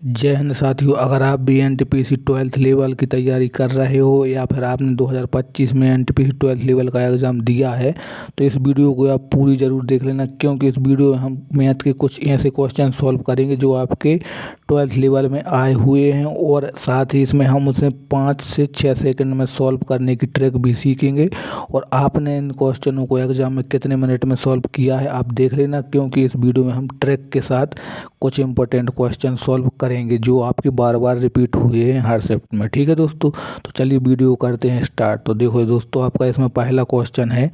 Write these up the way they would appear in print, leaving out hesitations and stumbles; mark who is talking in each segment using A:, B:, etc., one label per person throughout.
A: जय हिंद साथियों, अगर आप भी एनटीपीसी 12th लेवल की तैयारी कर रहे हो या फिर आपने 2025 में एनटीपीसी 12th लेवल का एग्ज़ाम दिया है तो इस वीडियो को आप पूरी ज़रूर देख लेना, क्योंकि इस वीडियो में हम मैथ के कुछ ऐसे क्वेश्चन सॉल्व करेंगे जो आपके 12th लेवल में आए हुए हैं, और साथ ही इसमें हम उसे 5 से 6 सेकंड में सॉल्व करने की ट्रिक भी सीखेंगे। और आपने इन क्वेश्चनों को एग्ज़ाम में कितने मिनट में सॉल्व किया है आप देख लेना, क्योंकि इस वीडियो में हम ट्रिक के साथ कुछ इंपॉर्टेंट क्वेश्चन सॉल्व करेंगे जो आपके बार बार रिपीट हुए हैं हर शिफ्ट में। ठीक है दोस्तों, तो चलिए वीडियो करते हैं स्टार्ट। तो देखो दोस्तों, आपका इसमें पहला क्वेश्चन है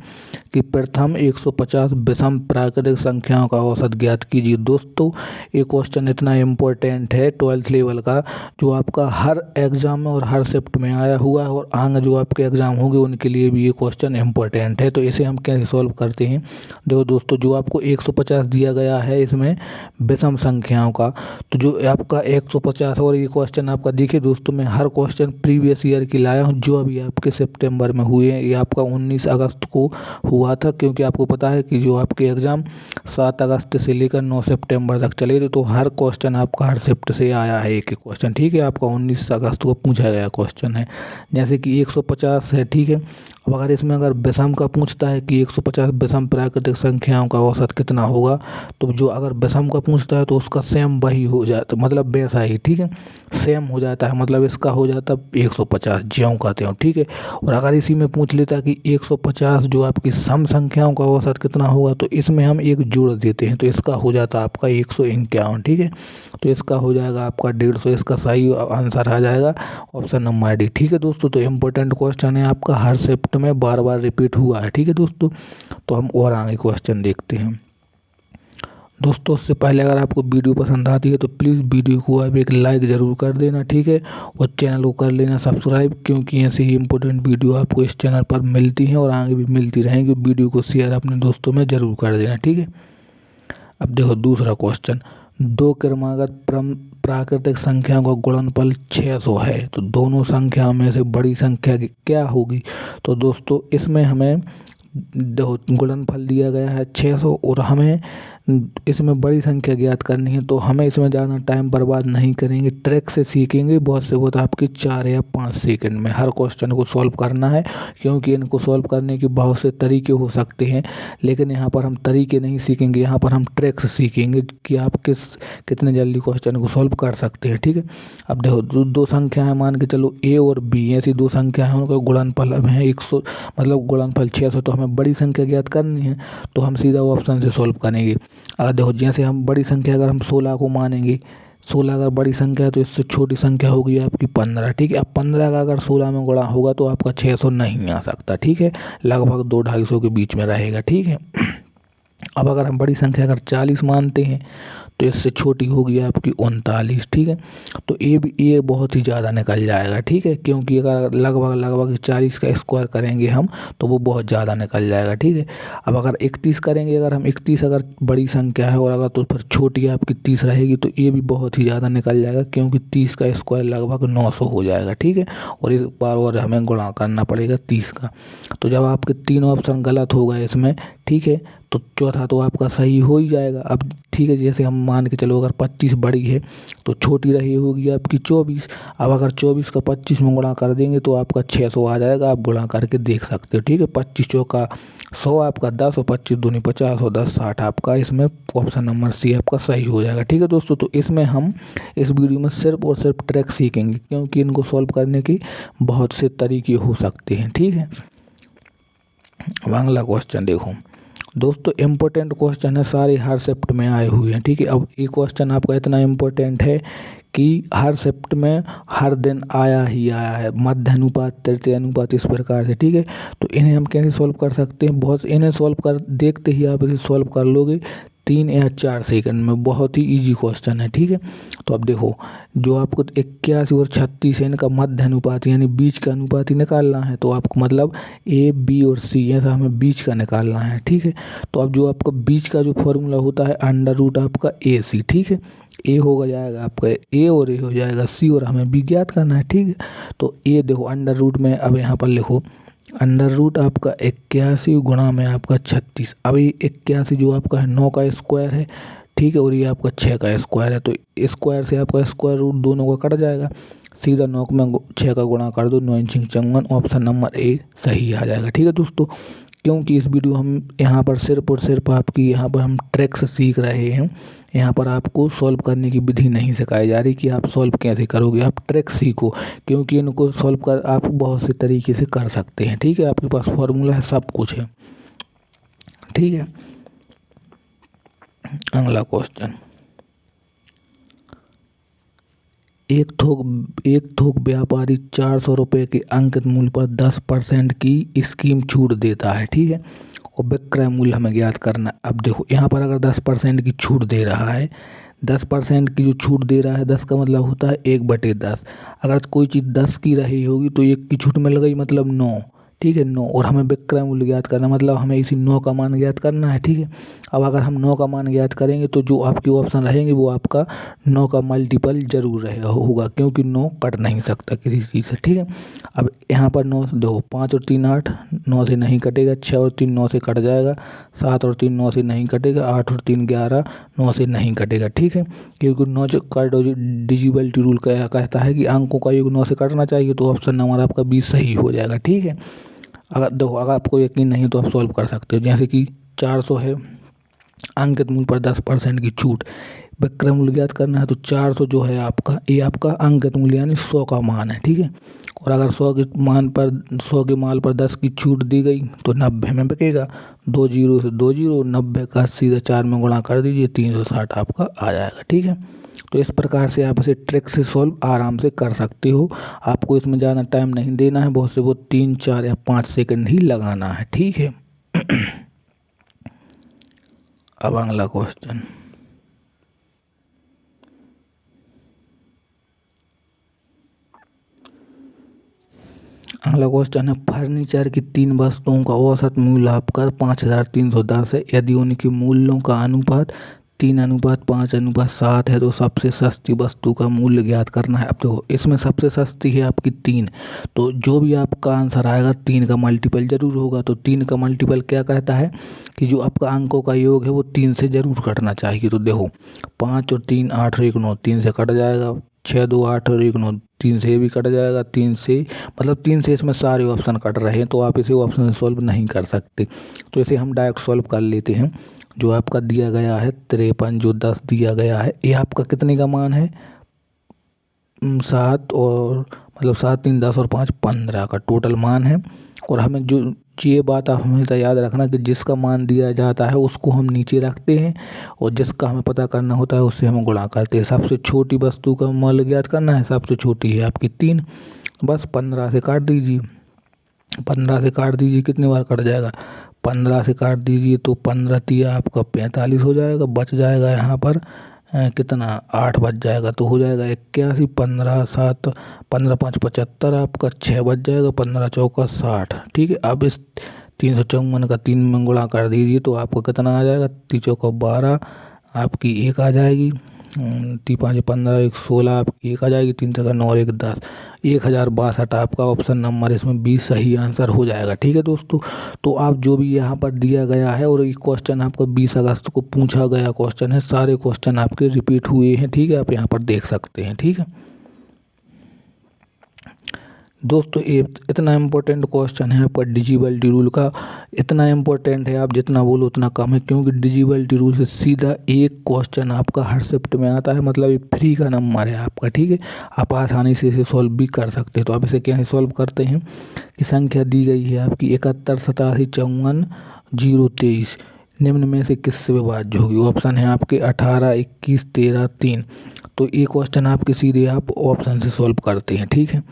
A: कि प्रथम 150 विषम प्राकृतिक संख्याओं का औसत ज्ञात कीजिए। दोस्तों, ये क्वेश्चन इतना इम्पोर्टेंट है 12th लेवल का, जो आपका हर एग्ज़ाम में और हर शिफ्ट में आया हुआ है, और आगे जो आपके एग्ज़ाम होंगे उनके लिए भी ये क्वेश्चन इम्पोर्टेंट है। तो इसे हम कैसे सॉल्व करते हैं, देखो दोस्तों, जो आपको 150 दिया गया है इसमें विषम संख्याओं का, तो जो आपका 150 और ये क्वेश्चन आपका देखिए दोस्तों, मैं हर क्वेश्चन प्रीवियस ईयर की लाया हूँ जो अभी आपके सितंबर में हुए हैं। ये आपका 19 अगस्त को हुआ था, क्योंकि आपको पता है कि जो आपके एग्ज़ाम 7 अगस्त से लेकर 9 सितंबर तक चले थे, तो हर क्वेश्चन आपका हर शिफ्ट से आया है एक एक क्वेश्चन। ठीक है, आपका 19 अगस्त को पूछा गया क्वेश्चन है, जैसे कि 150 है। ठीक है, अब अगर इसमें अगर विषम का पूछता है कि 150 विषम प्राकृतिक संख्याओं का औसत कितना होगा, तो जो अगर विषम का पूछता है तो उसका सेम वही हो जाता, मतलब वैसा ही, ठीक है, सेम हो जाता है, मतलब इसका हो जाता 150 ज्यों कहते हो। ठीक है, और अगर इसी में पूछ लेता कि 150 जो आपकी सम संख्याओं का औसत कितना होगा, तो इसमें हम एक जोड़ देते हैं, तो इसका हो जाता आपका 151। ठीक है, तो इसका हो जाएगा आपका 150, इसका सही आंसर आ जाएगा ऑप्शन नंबर डी। ठीक है दोस्तों, तो इम्पोर्टेंट क्वेश्चन है आपका, हर शिफ्ट में बार बार रिपीट हुआ है। ठीक है दोस्तों, तो हम और आगे क्वेश्चन देखते हैं। दोस्तों, उससे पहले अगर आपको वीडियो पसंद आती है तो प्लीज़ वीडियो को आप एक लाइक ज़रूर कर देना। ठीक है, और चैनल को कर लेना सब्सक्राइब, क्योंकि ऐसे ही इंपॉर्टेंट वीडियो आपको इस चैनल पर मिलती हैं और आगे भी मिलती रहेंगी। वीडियो को शेयर अपने दोस्तों में ज़रूर कर देना। ठीक है, अब देखो दूसरा क्वेश्चन, दो क्रमागत प्राकृतिक संख्याओं का गुणनफल 600 है, तो दोनों संख्याओं में से बड़ी संख्या क्या होगी। तो दोस्तों, इसमें हमें गुणनफल दिया गया है 600 और हमें इसमें बड़ी संख्या ज्ञात करनी है, तो हमें इसमें ज़्यादा टाइम बर्बाद नहीं करेंगे, ट्रिक से सीखेंगे। बहुत से बहुत आपके 4 या 5 सेकंड में हर क्वेश्चन को सॉल्व करना है, क्योंकि इनको सॉल्व करने के बहुत से तरीके हो सकते हैं, लेकिन यहाँ पर हम तरीके नहीं सीखेंगे, यहाँ पर हम ट्रिक से सीखेंगे कि आप कितने जल्दी क्वेश्चन को सॉल्व कर सकते हैं। ठीक है, अब देखो दो संख्या है, मान के चलो ए और बी, ऐसी दो संख्या है, उनका गुणनफल है 100, मतलब गुणनफल 600, तो हमें बड़ी संख्या ज्ञात करनी है, तो हम सीधा ऑप्शन से सॉल्व करेंगे। अगर देखो, जैसे हम बड़ी संख्या अगर हम 16 को मानेंगे, 16 अगर बड़ी संख्या है तो इससे छोटी संख्या होगी आपकी 15। ठीक है, अब 15 का अगर 16 में गुणा होगा तो आपका 600 नहीं आ सकता। ठीक है, लगभग 200-250 के बीच में रहेगा। ठीक है, अब अगर हम बड़ी संख्या अगर 40 मानते हैं तो इससे छोटी होगी आपकी 39। ठीक है, तो ये बहुत ही ज़्यादा निकल जाएगा। ठीक है, क्योंकि अगर लगभग 40 का स्क्वायर करेंगे हम तो वो बहुत ज़्यादा निकल जाएगा। ठीक है, अब अगर 31 करेंगे, अगर हम 31 अगर बड़ी संख्या है और अगर तो फिर छोटी आपकी 30 रहेगी, तो ये भी बहुत ही ज़्यादा निकल जाएगा, क्योंकि 30 का स्क्वायर लगभग 900 हो जाएगा। ठीक है, और एक बार और हमें गुणा करना पड़ेगा 30 का। तो जब आपके तीनों ऑप्शन गलत हो गए इसमें, ठीक है, तो चौथा तो आपका सही हो ही जाएगा। अब ठीक है, जैसे हम मान के चलो अगर 25 बड़ी है तो छोटी रही होगी आपकी 24। अब अगर 24 का 25 में गुणा कर देंगे तो आपका 600 आ जाएगा, आप गुणा करके देख सकते हो। ठीक है, 25 चौका 100 आपका 10 और 25 दूनी 50 और 10 60 आपका, इसमें ऑप्शन नंबर सी आपका सही हो जाएगा। ठीक है दोस्तों, तो इसमें हम इस वीडियो में सिर्फ और सिर्फ ट्रिक सीखेंगे, क्योंकि इनको सॉल्व करने की बहुत से तरीके हो सकते हैं। ठीक है, अब अगला क्वेश्चन देखो दोस्तों, इम्पोर्टेंट क्वेश्चन है, सारे हर शिफ्ट में आए हुए हैं। ठीक है, अब ये क्वेश्चन आपका इतना इम्पोर्टेंट है कि हर शिफ्ट में हर दिन आया ही आया है, मध्य अनुपात, तृतीय अनुपात, इस प्रकार से। ठीक है, तो इन्हें हम कैसे सॉल्व कर सकते हैं, बहुत इन्हें सॉल्व कर देखते ही आप इसे सॉल्व कर लोगे 3 या 4 सेकंड में, बहुत ही इजी क्वेश्चन है। ठीक है, तो अब देखो, जो आपको 81 और 36 है, इनका मध्य अनुपात यानी बीच का अनुपात ही निकालना है, तो आपको मतलब ए बी और सी ऐसा हमें बीच का निकालना है। ठीक है, तो अब जो आपका बीच का जो फॉर्मूला होता है अंडर रूट आपका ए सी। ठीक है, ए होगा जाएगा आपका ए और ए हो जाएगा सी, और हमें बी ज्ञात करना है। ठीक है, तो ए देखो अंडर रूट में, अब यहाँ पर लिखो अंडर रूट आपका 81 गुणा में आपका 36। अब ये 81 जो आपका है 9 का स्क्वायर है। ठीक है। और ये आपका 6 का स्क्वायर है, तो स्क्वायर से आपका स्क्वायर रूट दोनों का कट जाएगा, सीधा 9 में 6 का गुणा कर दो, 9 इंचिंग 54, ऑप्शन नंबर ए सही आ जाएगा। ठीक है दोस्तों, क्योंकि इस वीडियो हम यहाँ पर सिर्फ और सिर्फ आपकी यहाँ पर हम ट्रिक्स सीख रहे हैं, यहाँ पर आपको सॉल्व करने की विधि नहीं सिखाई जा रही कि आप सॉल्व कैसे करोगे, आप ट्रिक्स सीखो, क्योंकि इनको सॉल्व कर आप बहुत से तरीके से कर सकते हैं। ठीक है, आपके पास फॉर्मूला है, सब कुछ है। ठीक है, अगला क्वेश्चन, एक थोक व्यापारी 400 रुपये के अंकित मूल्य पर 10% की स्कीम छूट देता है। ठीक है, और विक्रय मूल्य हमें ज्ञात करना है। अब देखो यहाँ पर अगर 10% की छूट दे रहा है, 10% की जो छूट दे रहा है, 10 का मतलब होता है 1/10। अगर कोई चीज़ 10 की रही होगी तो 1 की छूट मिल गई, मतलब 9। ठीक है, 9, और हमें विक्रय मूल्य ज्ञात करना, मतलब हमें इसी 9 का मान ज्ञात करना है। ठीक है, अब अगर हम 9 का मान ज्ञात करेंगे तो जो आपके ऑप्शन रहेंगे वो आपका 9 का मल्टीपल जरूर रहेगा होगा, क्योंकि 9 कट नहीं सकता किसी चीज़ से। ठीक है, अब यहाँ पर 9 दो 5 और 3 8, 9 से नहीं कटेगा, 6 और 3 9 से कट जाएगा, 7 और 3 9 से नहीं कटेगा, 8 और 3 11, 9 से नहीं कटेगा। ठीक है, क्योंकि 9 जो डिजिबिलिटी रूल कहता है कि अंकों का योग 9 से कटना चाहिए, तो ऑप्शन नंबर आपका 20 सही हो जाएगा। ठीक है, अगर देखो अगर आपको यकीन नहीं तो आप सॉल्व कर सकते हो, जैसे कि 400 है, अंकित मूल्य पर 10% की छूट, विक्रय मूल्य ज्ञात करना है, तो 400 जो है आपका, ये आपका अंकित मूल्य यानी 100 का मान है। ठीक है, और अगर 100 के माल पर 10 की छूट दी गई तो 90 में बिकेगा, 2 जीरो से 2 जीरो, 90 का सीधा 4 में गुणा कर दीजिए, 360 आपका आ जाएगा। ठीक है, तो इस प्रकार से आप इसे ट्रिक से सॉल्व आराम से कर सकते हो, आपको इसमें ज़्यादा टाइम नहीं देना है, बहुत से बहुत 3 4 या 5 सेकंड ही लगाना है। ठीक है, अब अगला क्वेश्चन, है फर्नीचर की 3 वस्तुओं का औसत मूल्य आपका 5310 है, यदि उनके मूल्यों का अनुपात 3:5:7 है तो सबसे सस्ती वस्तु का मूल्य ज्ञात करना है। अब तो इसमें सबसे सस्ती है आपकी 3, तो जो भी आपका आंसर आएगा 3 का मल्टीपल जरूर होगा। तो 3 का मल्टीपल क्या कहता है कि जो आपका अंकों का योग है वो 3 से जरूर कटना चाहिए। तो देखो 5 और 3 8 और 1 9, 3 से कट जाएगा, 6 2 8 और 1 9, 3 से भी कट जाएगा, 3 से मतलब 3 से इसमें सारे ऑप्शन कट रहे हैं, तो आप इसे ऑप्शन से सॉल्व नहीं कर सकते। तो इसे हम डायरेक्ट सॉल्व कर लेते हैं। जो आपका दिया गया है 53, जो 10 दिया गया है, ये आपका कितने का मान है, 7 और मतलब 7 3 10 और 5 15 का टोटल मान है। और हमें जो ये बात आप हमेशा याद रखना कि जिसका मान दिया जाता है उसको हम नीचे रखते हैं, और जिसका हमें पता करना होता है उससे हम गुणा करते हैं। सबसे छोटी वस्तु का मूल्य ज्ञात करना है, सबसे छोटी है आपकी 3, बस 15 से काट दीजिए, 15 से काट दीजिए, कितनी बार कट जाएगा, 15 से काट दीजिए तो 15 तिया आपका 45 हो जाएगा, बच जाएगा यहाँ पर कितना 8 बच जाएगा, तो हो जाएगा 81, 15 7 15 5 75, आपका 6 बच जाएगा, 15 चौका 60। ठीक है, अब इस 354 का 3 में गुणा कर दीजिए तो आपको कितना आ जाएगा, 3 चौका 12, आपकी 1 आ जाएगी, 3 5 15 1 16, आपकी 1 आ जाएगी, 3 का 9 और 1 10, 1062 आपका ऑप्शन नंबर इसमें 20 सही आंसर हो जाएगा। ठीक है दोस्तों, तो आप जो भी यहाँ पर दिया गया है, और ये क्वेश्चन आपका 20 अगस्त को पूछा गया क्वेश्चन है, सारे क्वेश्चन आपके रिपीट हुए हैं। ठीक है, आप यहाँ पर देख सकते हैं। ठीक है दोस्तों, ये इतना इम्पोर्टेंट क्वेश्चन है आपका डिजिबिलिटी रूल का, इतना इम्पोर्टेंट है आप जितना बोलो उतना कम है, क्योंकि डिजिबिलिटी रूल से सीधा एक क्वेश्चन आपका हर शिफ्ट में आता है, मतलब ये फ्री का नंबर है आपका। ठीक है, आप आसानी से इसे सॉल्व भी कर सकते हैं। तो आप इसे कैसे सॉल्व करते हैं कि संख्या दी गई है आपकी 71 87 54 023, निम्न में से किससे विभाज्य होगी। ऑप्शन है आपके 18 21 13 3, तो ये क्वेश्चन आपके सीधे आप ऑप्शन से सॉल्व करते हैं। ठीक है,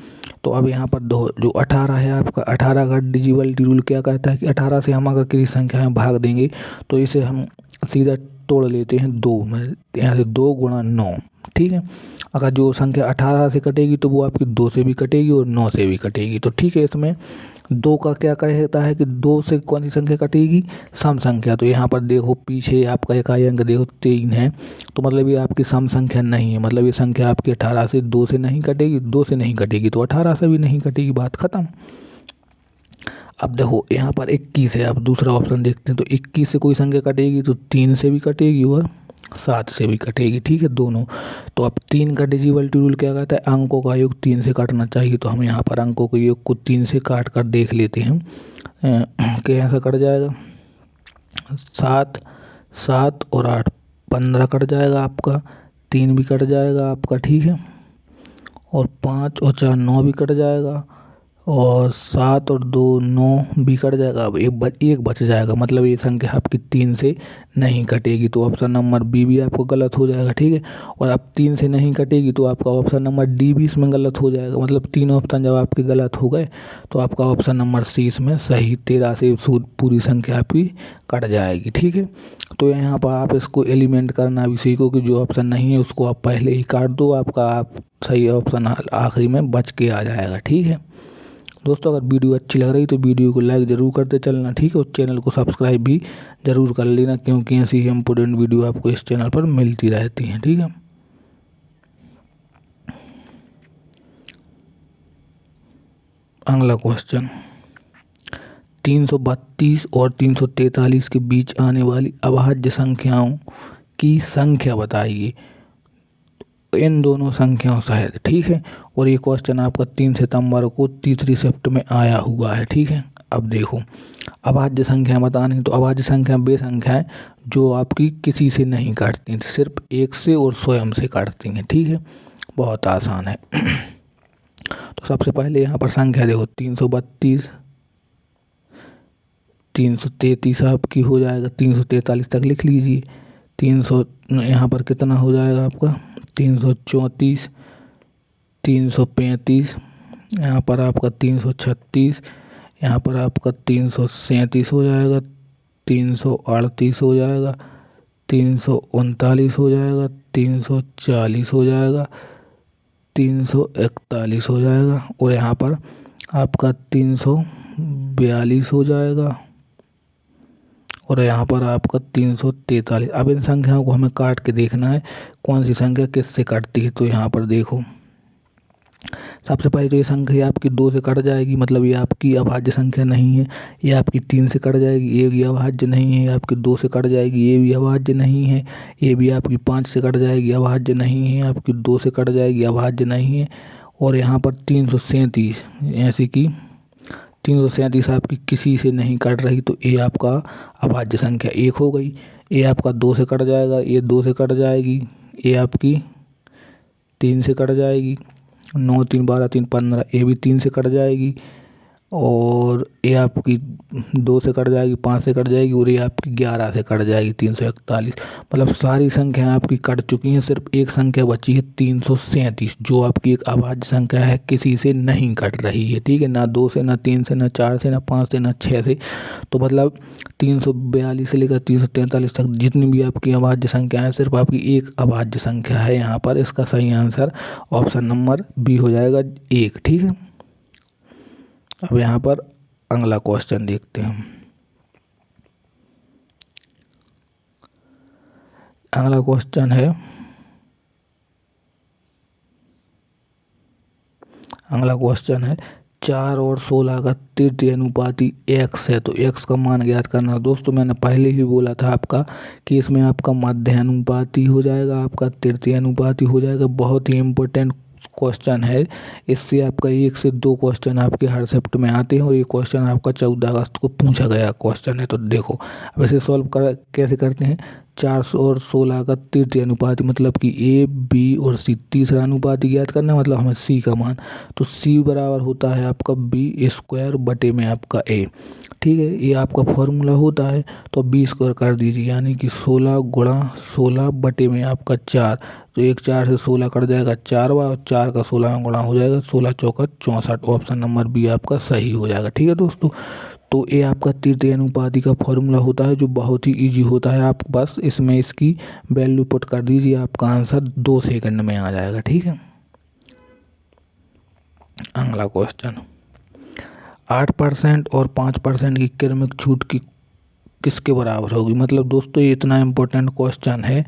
A: तो अब यहाँ पर जो 18 है आपका, 18 का डिजिबिलिटी रूल क्या कहता है कि 18 से हम अगर किसी संख्या में भाग देंगे तो इसे हम सीधा तोड़ लेते हैं 2 में, यहाँ से 2 गुणा 9। ठीक है, अगर जो संख्या 18 से कटेगी तो वो आपकी 2 से भी कटेगी और 9 से भी कटेगी। तो ठीक है, इसमें 2 का क्या कहता है कि 2 से कौन सी संख्या कटेगी, सम संख्या। तो यहाँ पर देखो पीछे आपका इकाई अंक देखो 3 है, तो मतलब ये आपकी सम संख्या नहीं है, मतलब ये संख्या आपकी 18 से 2 से नहीं कटेगी, 2 से नहीं कटेगी तो 18 से भी नहीं कटेगी, बात खत्म। अब देखो यहाँ पर 21 है, अब दूसरा ऑप्शन देखते हैं, तो 21 से कोई संख्या कटेगी तो 3 से भी कटेगी और 7 से भी कटेगी, ठीक है दोनों। तो अब 3 का डिविजिबिलिटी रूल क्या कहता है, अंकों का योग 3 से काटना चाहिए। तो हम यहाँ पर अंकों के योग को 3 से काट कर देख लेते हैं कि ऐसा कट जाएगा। 7 7 और 8 15 कट जाएगा आपका, 3 भी कट जाएगा आपका, ठीक है। और 5 और 4 9 भी कट जाएगा, और 7 और 2 9 भी कट जाएगा। अब एक बच जाएगा, मतलब ये संख्या आपकी 3 से नहीं कटेगी। तो ऑप्शन नंबर बी भी आपको गलत हो जाएगा, ठीक है। और अब 3 से नहीं कटेगी तो आपका ऑप्शन नंबर डी भी इसमें गलत हो जाएगा। मतलब 3 ऑप्शन जब आपके गलत हो गए तो आपका ऑप्शन नंबर सी इसमें सही, 13 से पूरी संख्या आपकी कट जाएगी, ठीक है। तो यहाँ पर आप इसको एलिमेंट करना भी सीखो कि जो ऑप्शन नहीं है उसको आप पहले ही काट दो, आपका आप सही ऑप्शन आखिरी में बच के आ जाएगा, ठीक है। दोस्तों अगर वीडियो अच्छी लग रही तो वीडियो को लाइक ज़रूर करते चलना, ठीक है। और चैनल को सब्सक्राइब भी ज़रूर कर लेना, क्योंकि ऐसी ही इम्पोर्टेंट वीडियो आपको इस चैनल पर मिलती रहती हैं, ठीक है। अगला क्वेश्चन, 332 और 343 के बीच आने वाली अभाज्य संख्याओं की संख्या बताइए इन दोनों संख्याओं सहित, ठीक है। और ये क्वेश्चन आपका 3 सितंबर को तीसरी शिफ्ट में आया हुआ है, ठीक है। अब देखो अभाज्य संख्या बतानी, तो अभाज्य संख्या वे संख्याएं जो आपकी किसी से नहीं काटती, सिर्फ एक से और स्वयं से काटती हैं, ठीक है। बहुत आसान है। तो सबसे पहले यहाँ पर संख्या देखो 332 333 आपकी हो जाएगा, 343 तक लिख लीजिए। 300 यहाँ पर कितना हो जाएगा आपका 334, 335, यहाँ पर आपका 336, यहाँ पर आपका 337 हो जाएगा, 338 हो जाएगा, 339 हो जाएगा, 340 हो जाएगा, 341 हो जाएगा, और यहाँ पर आपका 342 हो जाएगा, और यहाँ पर आपका 343। अब इन संख्याओं को हमें काट के देखना है कौन सी संख्या किससे कटती है। तो यहाँ पर देखो सबसे पहले तो ये संख्या आपकी 2 से कट जाएगी, मतलब ये आपकी अभाज्य संख्या नहीं है। ये आपकी 3 से कट जाएगी, ये भी अभाज्य नहीं है। आपकी 2 से कट जाएगी, ये भी अभाज्य नहीं है। ये भी आपकी 5 से कट जाएगी, अभाज्य नहीं है। आपकी 2 से कट जाएगी, अभाज्य नहीं है। और यहाँ पर 337, ऐसे कि 337 आपकी किसी से नहीं कट रही, तो ये आपका अभाज्य संख्या 1 हो गई। ये आपका 2 से कट जाएगा, ये 2 से कट जाएगी, ये आपकी 3 से कट जाएगी, 9 3 12 3 15, ये भी 3 से कट जाएगी, और ये आपकी 2 से कट जाएगी, 5 से कट जाएगी, और ये आपकी 11 से कट जाएगी, 341। मतलब सारी संख्याएं आपकी कट चुकी हैं, सिर्फ एक संख्या बची है 337, जो आपकी एक अभाज्य संख्या है, किसी से नहीं कट रही है, ठीक है। ना 2 से, ना 3 से, ना 4 से, ना 5 से, ना 6 से। तो मतलब 342 से लेकर 343 तक जितनी भी आपकी अभाज्य संख्या है, सिर्फ आपकी एक अभाज्य संख्या है यहाँ पर। इसका सही आंसर ऑप्शन नंबर बी हो जाएगा 1, ठीक है। अब यहाँ पर अगला क्वेश्चन देखते हैं। अगला क्वेश्चन है, अगला क्वेश्चन है 4 और 16 का तृतीय अनुपाती x है, तो x का मान ज्ञात करना। दोस्तों मैंने पहले ही बोला था आपका कि इसमें आपका मध्य अनुपाती हो जाएगा, आपका तृतीय अनुपाती हो जाएगा। बहुत ही इम्पोर्टेंट क्वेश्चन है, इससे आपका 1 से 2 क्वेश्चन आपके हर शिफ्ट में आते हैं, और ये क्वेश्चन आपका 14 अगस्त को पूछा गया क्वेश्चन है। तो देखो अब इसे सॉल्व कैसे करते हैं। 4 और 16 का तृतीय अनुपाती, मतलब कि ए बी और सी, तीसरा अनुपाती ज्ञात करना, मतलब हमें सी का मान। तो सी बराबर होता है आपका बी स्क्वायर बटे में आपका ए, ठीक है। ये आपका फॉर्मूला होता है, तो बी स्क्वायर कर दीजिए, यानी कि 16 गुणा 16 बटे में आपका 4। तो 1 4 से 16 कट जाएगा 4 बार, और 4 का 16 में गुणा हो जाएगा, 16 चौका 64। ऑप्शन नंबर बी आपका सही हो जाएगा, ठीक है दोस्तों। तो ये आपका तृतीय अनुपाती का फॉर्मूला होता है, जो बहुत ही इजी होता है। आप बस इसमें इसकी वैल्यू पुट कर दीजिए, आपका आंसर 2 सेकंड में आ जाएगा, ठीक है। अगला क्वेश्चन, 8% और 5% की क्रमिक छूट की किसके बराबर होगी। मतलब दोस्तों ये इतना इम्पोर्टेंट क्वेश्चन है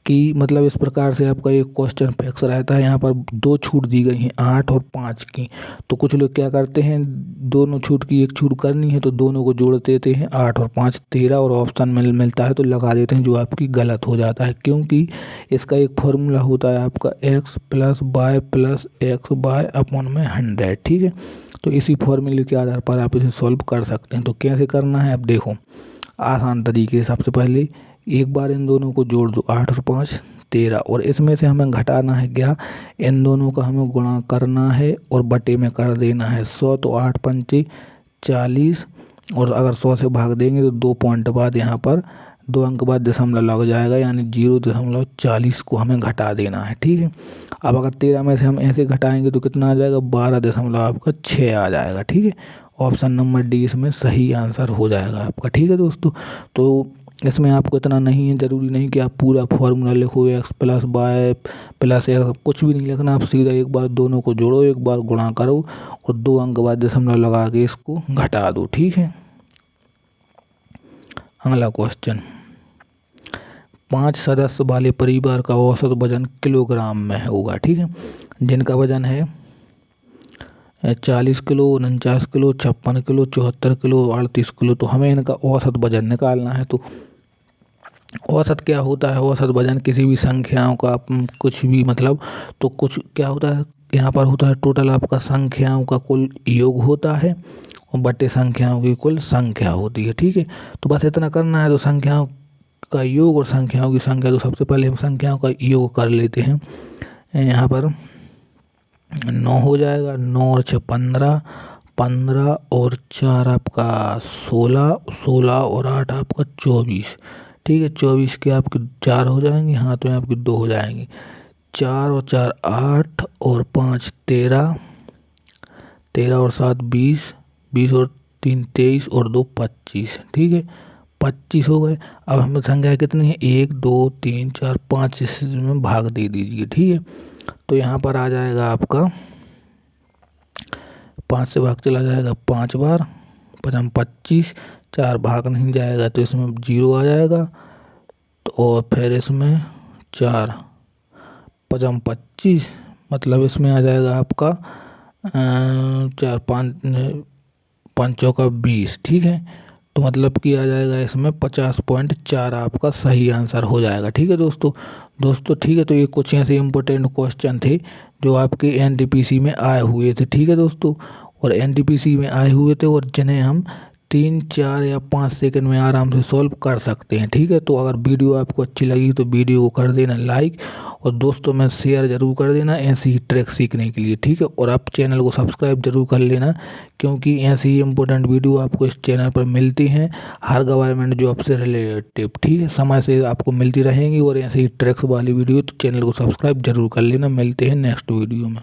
A: कि मतलब इस प्रकार से आपका एक क्वेश्चन फिक्स रहता है। यहाँ पर 2 छूट दी गई हैं 8 और 5 की। तो कुछ लोग क्या करते हैं, दोनों छूट की एक छूट करनी है तो दोनों को जोड़ देते हैं, 8 और 5 13, और ऑप्शन मिलता है तो लगा देते हैं, जो आपकी गलत हो जाता है। क्योंकि इसका एक फॉर्मूला होता है आपका x + y + x/y अपॉन में 100, ठीक है। तो इसी फॉर्मूले के आधार पर आप इसे सॉल्व कर सकते हैं। तो कैसे करना है, अब देखो आसान तरीके से। सबसे पहले एक बार इन दोनों को जोड़ दो, 8 और 5 13, और इसमें से हमें घटाना है क्या, इन दोनों का हमें गुणा करना है और बटे में कर देना है 100। तो 8 पंचे 40, और अगर 100 से भाग देंगे तो 2 पॉइंट बाद यहाँ पर 2 अंक बाद दशमलव लग जाएगा, यानी 0.40 को हमें घटा देना है, ठीक है। अब अगर 13 में से हम ऐसे घटाएंगे तो कितना आ जाएगा, 12.6 आ जाएगा, ठीक है। ऑप्शन नंबर डी इसमें सही आंसर हो जाएगा आपका, ठीक है दोस्तों। तो इसमें आपको इतना नहीं है, ज़रूरी नहीं कि आप पूरा फॉर्मूला लिखो, x + y + x, कुछ भी नहीं लिखना। आप सीधा एक बार दोनों को जोड़ो, एक बार गुणा करो और 2 अंक बाद दशमलव लगा के इसको घटा दो, ठीक है। अगला क्वेश्चन, 5 सदस्य वाले परिवार का औसत वजन किलोग्राम में होगा, ठीक है। जिनका वजन है 40 kilo, 49 kilo, 56 kilo, 74 kilo, 38 kilo. तो हमें इनका औसत वजन निकालना है। तो औसत क्या होता है, औसत वजन किसी भी संख्याओं का कुछ भी मतलब, तो कुछ क्या होता है यहाँ पर होता है, टोटल आपका संख्याओं का कुल योग होता है और बटे संख्याओं की कुल संख्या होती है, ठीक है। तो बस इतना करना है। तो संख्याओं का योग और संख्याओं की संख्या, तो सबसे पहले हम संख्याओं का योग कर लेते हैं। यहाँ पर 9 हो जाएगा, 9 और 6 15, 15 और 4 आपका 16, 16 और 8 आपका 24, ठीक है। 24 के आपके 4 हो जाएंगे, हाथ में आपके 2 हो जाएंगे। 4 और 4 8 और 5 13, 13 और 7 20, 20 और 3 23 और 2 25, ठीक है। 25 हो गए। अब हमें संख्या कितनी है, 1 2 3 4 5, इसमें भाग दे दीजिए, ठीक है। तो यहाँ पर आ जाएगा आपका 5 से भाग चला जाएगा 5 बार, 5 25, 4 भाग नहीं जाएगा तो इसमें 0 आ जाएगा। तो और फिर इसमें 4 5 25, मतलब इसमें आ जाएगा आपका 4 5 चौका 20, ठीक है। तो मतलब कि आ जाएगा इसमें 50.4 आपका सही आंसर हो जाएगा, ठीक है दोस्तों ठीक है। तो ये कुछ ऐसे इम्पोर्टेंट क्वेश्चन थे जो आपके एनटीपीसी में आए हुए थे, ठीक है दोस्तों। और एनटीपीसी में आए हुए थे और जिन्हें हम 3 4 या 5 सेकंड में आराम से सॉल्व कर सकते हैं, ठीक है। तो अगर वीडियो आपको अच्छी लगी तो वीडियो को कर देना लाइक, और दोस्तों में शेयर ज़रूर कर देना ऐसी ही ट्रिक सीखने के लिए, ठीक है। और आप चैनल को सब्सक्राइब जरूर कर लेना, क्योंकि ऐसी ही इम्पोर्टेंट वीडियो आपको इस चैनल पर मिलती हैं हर गवर्नमेंट जॉब से रिलेटिव, ठीक है। समय से आपको मिलती रहेंगी और ऐसी ही ट्रिक्स वाली वीडियो, तो चैनल को सब्सक्राइब जरूर कर लेना। मिलते हैं नेक्स्ट वीडियो में।